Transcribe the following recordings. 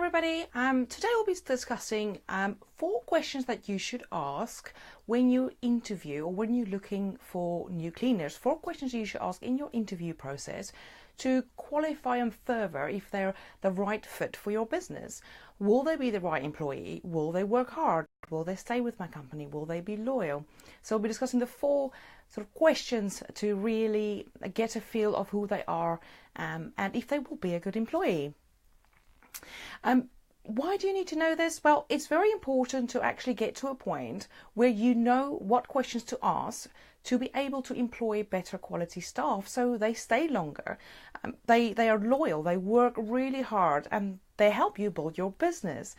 everybody. Today we'll be discussing 4 questions that you should ask when you interview or when you're looking for new cleaners. 4 questions you should ask in your interview process to qualify them further if they're the right fit for your business. Will they be the right employee? Will they work hard? Will they stay with my company? Will they be loyal? So we'll be discussing the 4 sort of questions to really get a feel of who they are and if they will be a good employee. Why do you need to know this? Well, it's very important to actually get to a point where you know what questions to ask to be able to employ better quality staff so they stay longer. They are loyal, they work really hard, and they help you build your business.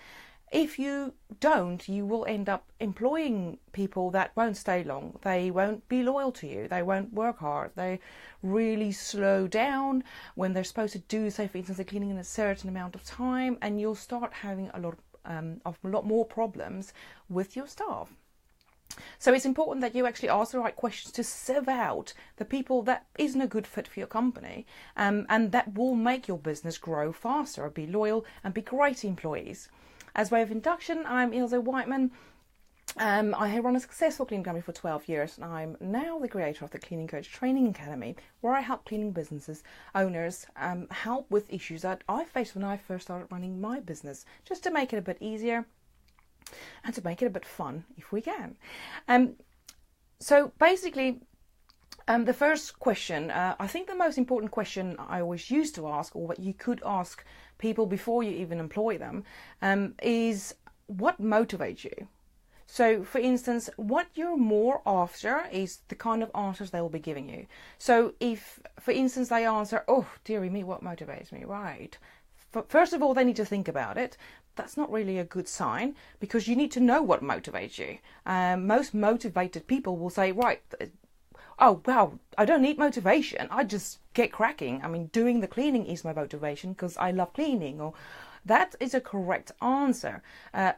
If you don't, you will end up employing people that won't stay long. They won't be loyal to you. They won't work hard. They really slow down when they're supposed to do, say, for instance, they're cleaning in a certain amount of time, and you'll start having a lot more problems with your staff. So it's important that you actually ask the right questions to sieve out the people that isn't a good fit for your company, and that will make your business grow faster, be loyal, and be great employees. As way of introduction, I'm Ilse Whiteman. I have run a successful cleaning company for 12 years, and I'm now the creator of the Cleaning Coach Training Academy, where I help cleaning businesses owners help with issues that I faced when I first started running my business, just to make it a bit easier and to make it a bit fun if we can. So basically, the first question, I think the most important question I always used to ask, or what you could ask people before you even employ them, is what motivates you? So, for instance, what you're more after is the kind of answers they will be giving you. So if, for instance, they answer, oh, dearie me, what motivates me? Right. First of all, they need to think about it. That's not really a good sign, because you need to know what motivates you. Most motivated people will say, right, oh, well, I don't need motivation. I just get cracking. I mean, doing the cleaning is my motivation because I love cleaning. Or that is a correct answer.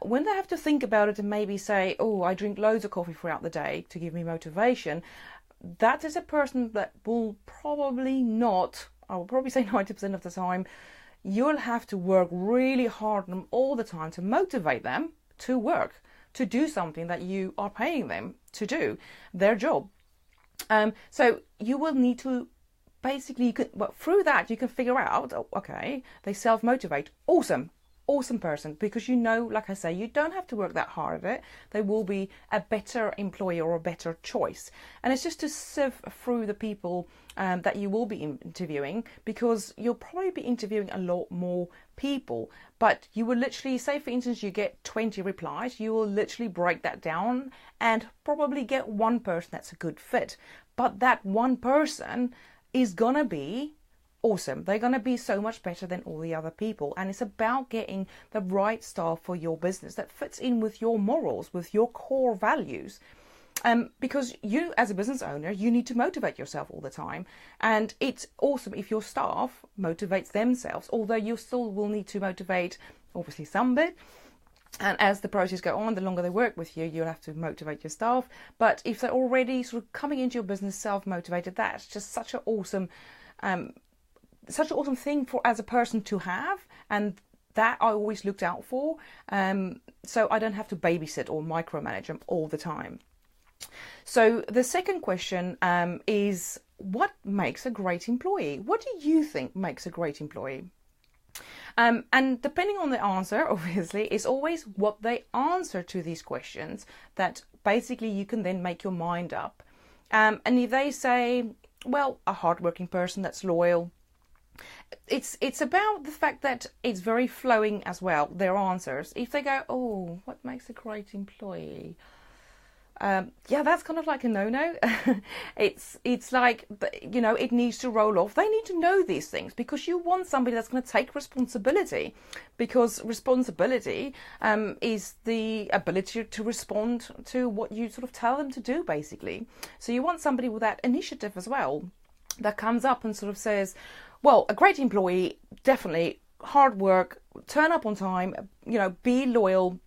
When they have to think about it and maybe say, oh, I drink loads of coffee throughout the day to give me motivation, that is a person that will probably not, I will probably say 90% of the time, you'll have to work really hard on them all the time to motivate them to work, to do something that you are paying them to do, their job. So you will need to basically, through that you can figure out, oh, okay, they self-motivate. Awesome person, because you know, like I say, you don't have to work that hard at it. They will be a better employee or a better choice. And it's just to sieve through the people that you will be interviewing, because you'll probably be interviewing a lot more people, but you will literally, say for instance you get 20 replies, you will literally break that down and probably get one person that's a good fit. But that one person is gonna be awesome. They're going to be so much better than all the other people. And it's about getting the right staff for your business that fits in with your morals, with your core values. Because you, as a business owner, you need to motivate yourself all the time. And it's awesome if your staff motivates themselves, although you still will need to motivate, obviously, some bit. And as the process goes on, the longer they work with you, you'll have to motivate your staff. But if they're already sort of coming into your business self-motivated, that's just such an awesome thing for as a person to have, and that I always looked out for, so I don't have to babysit or micromanage them all the time. So the second question is, what makes a great employee? What do you think makes a great employee? And depending on the answer, obviously, it's always what they answer to these questions that basically you can then make your mind up. And if they say, well, a hardworking person that's loyal, it's about the fact that it's very flowing as well, their answers. If they go, oh, what makes a great employee? Yeah, that's kind of like a no-no. It's like, you know, it needs to roll off. They need to know these things, because you want somebody that's going to take responsibility, because responsibility is the ability to respond to what you sort of tell them to do, basically. So you want somebody with that initiative as well, that comes up and sort of says, well, a great employee, definitely hard work, turn up on time, you know, be loyal,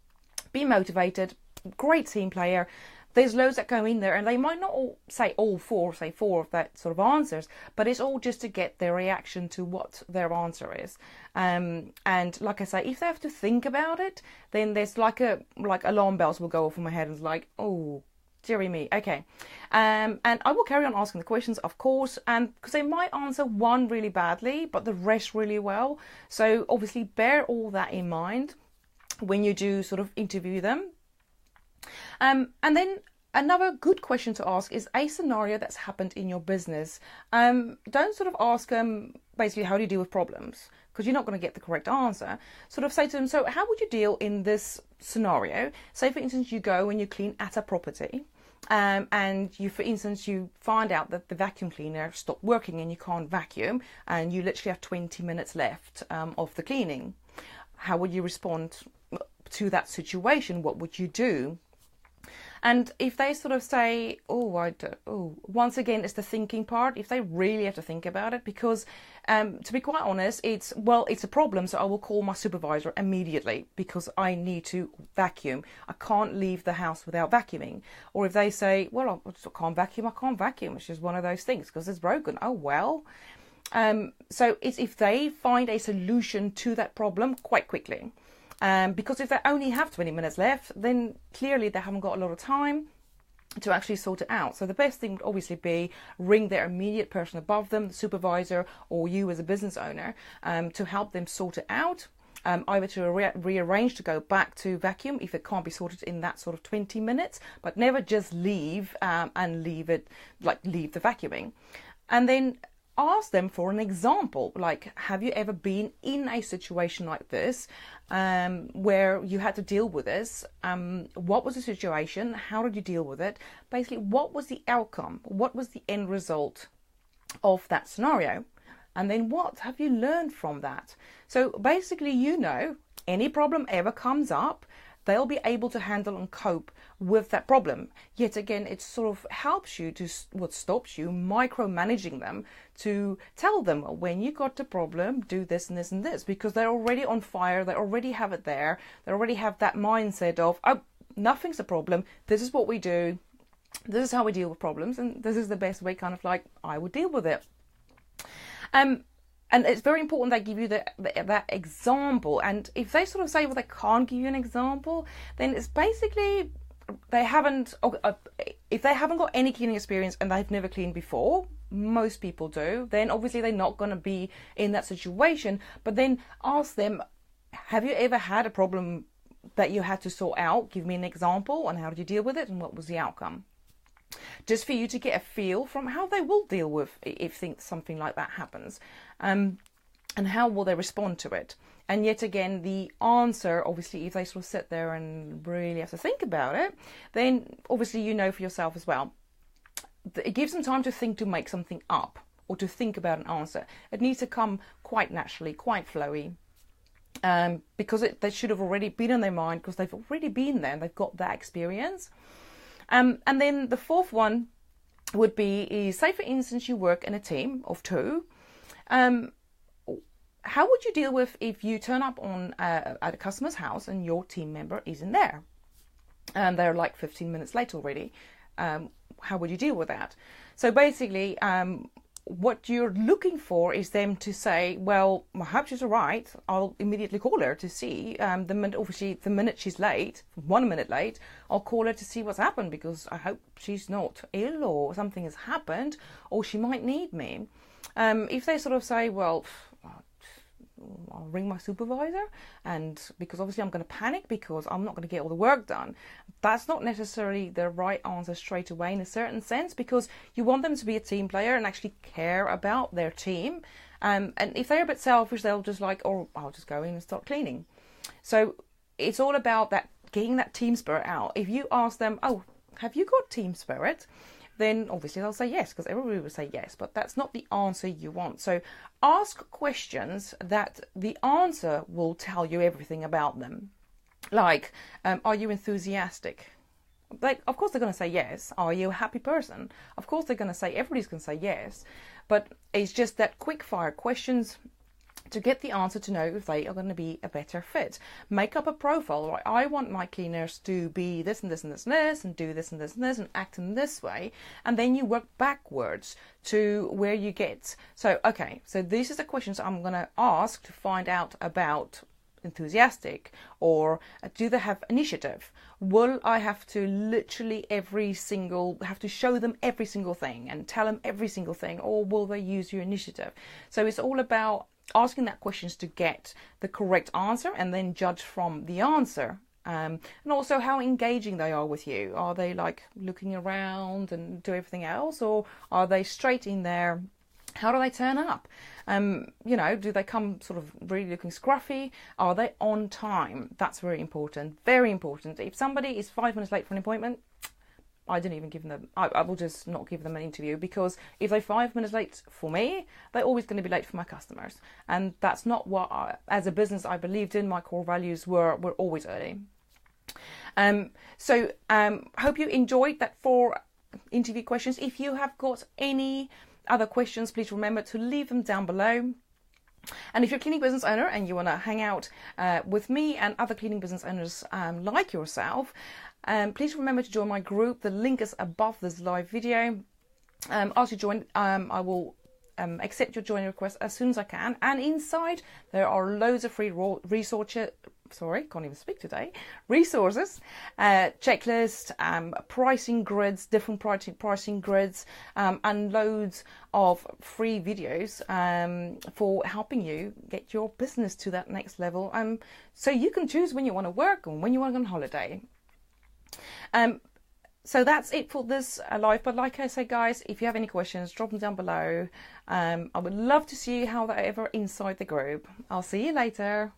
be motivated, great team player, there's loads that go in there, and they might not all say say four of that sort of answers, but it's all just to get their reaction to what their answer is. And like I say, if they have to think about it, then there's like alarm bells will go off in my head, and it's like, oh, dearie me. Okay. And I will carry on asking the questions, of course, and because they might answer one really badly, but the rest really well. So obviously bear all that in mind when you do sort of interview them. And then another good question to ask is a scenario that's happened in your business. Don't sort of ask them basically, how do you deal with problems? Because you're not going to get the correct answer. Sort of say to them, so how would you deal in this scenario? Say, for instance, you go and you clean at a property. And you, for instance, you find out that the vacuum cleaner stopped working and you can't vacuum, and you literally have 20 minutes left of the cleaning. How would you respond to that situation? What would you do? And if they sort of say, once again, it's the thinking part. If they really have to think about it, because to be quite honest, it's a problem. So I will call my supervisor immediately because I need to vacuum. I can't leave the house without vacuuming. Or if they say, well, I can't vacuum. It's just one of those things because it's broken. Oh, well. So it's if they find a solution to that problem quite quickly. Because if they only have 20 minutes left, then clearly they haven't got a lot of time to actually sort it out. So the best thing would obviously be ring their immediate person above them, the supervisor, or you as a business owner, to help them sort it out. Either to rearrange to go back to vacuum if it can't be sorted in that sort of 20 minutes, but never just leave and leave the vacuuming. And then ask them for an example, like, have you ever been in a situation like this where you had to deal with this? What was the situation? How did you deal with it? Basically, what was the outcome? What was the end result of that scenario? And then what have you learned from that? So basically, any problem ever comes up, they'll be able to handle and cope with that problem. Yet again, it sort of helps you to, what stops you micromanaging them, to tell them, when you got the problem, do this and this and this, because they're already on fire, they already have it there, they already have that mindset of, oh, nothing's a problem, this is what we do, this is how we deal with problems, and this is the best way, kind of like I would deal with it. And it's very important they give you that example. And if they sort of say, well, they can't give you an example, then it's basically if they haven't got any cleaning experience and they've never cleaned before, most people do, then obviously they're not going to be in that situation. But then ask them, have you ever had a problem that you had to sort out? Give me an example, and how did you deal with it, and what was the outcome? Just for you to get a feel from how they will deal with if something like that happens, and how will they respond to it. And yet again, the answer, obviously, if they sort of sit there and really have to think about it, then obviously for yourself as well. It gives them time to think, to make something up, or to think about an answer. It needs to come quite naturally, quite flowy, because they should have already been in their mind, because they've already been there and they've got that experience. And then the fourth one would be, say for instance, you work in a team of two. How would you deal with if you turn up at a customer's house and your team member isn't there? And they're like 15 minutes late already. How would you deal with that? So basically, what you're looking for is them to say, well, I hope she's all right. I'll immediately call her to see. The minute she's late, 1 minute late, I'll call her to see what's happened, because I hope she's not ill or something has happened, or she might need me. If they sort of say, well, I'll ring my supervisor, and because obviously I'm going to panic because I'm not going to get all the work done. That's not necessarily the right answer straight away, in a certain sense, because you want them to be a team player and actually care about their team. And if they're a bit selfish, they'll just like, oh, I'll just go in and start cleaning. So it's all about that, getting that team spirit out. If you ask them, oh, have you got team spirit? Then obviously they'll say yes, because everybody will say yes, but that's not the answer you want. So ask questions that the answer will tell you everything about them. Like, are you enthusiastic? Like, of course they're going to say yes. Are you a happy person? Of course they're going to say, everybody's going to say yes. But it's just that quick fire questions to get the answer to know if they are going to be a better fit. Make up a profile, right? I want my cleaners to be this and this and this and this, and do this and this and this, and act in this way. And then you work backwards to where you get. So, okay, so these are the questions I'm going to ask to find out about enthusiastic, or do they have initiative? Will I have to literally have to show them every single thing and tell them every single thing, or will they use your initiative? So it's all about asking that questions to get the correct answer and then judge from the answer. And also how engaging they are with you. Are they like looking around and do everything else, or are they straight in there? How do they turn up? You know, do they come sort of really looking scruffy? Are they on time? That's very important. Very important. If somebody is 5 minutes late for an appointment, I don't even give them, I will just not give them an interview, because if they're 5 minutes late for me, they're always going to be late for my customers. And that's not what, as a business, I believed in. My core values were always early. Hope you enjoyed that 4 interview questions. If you have got any other questions, please remember to leave them down below. And if you're a cleaning business owner and you want to hang out with me and other cleaning business owners like yourself, please remember to join my group. The link is above this live video. As you join, I will accept your joining request as soon as I can. And inside there are loads of free resources. Sorry, can't even speak today. Resources, checklist, pricing grids, different pricing grids, and loads of free videos for helping you get your business to that next level. So you can choose when you want to work and when you want to go on holiday. So that's it for this live. But like I say, guys, if you have any questions, drop them down below. I would love to see you, however, inside the group. I'll see you later.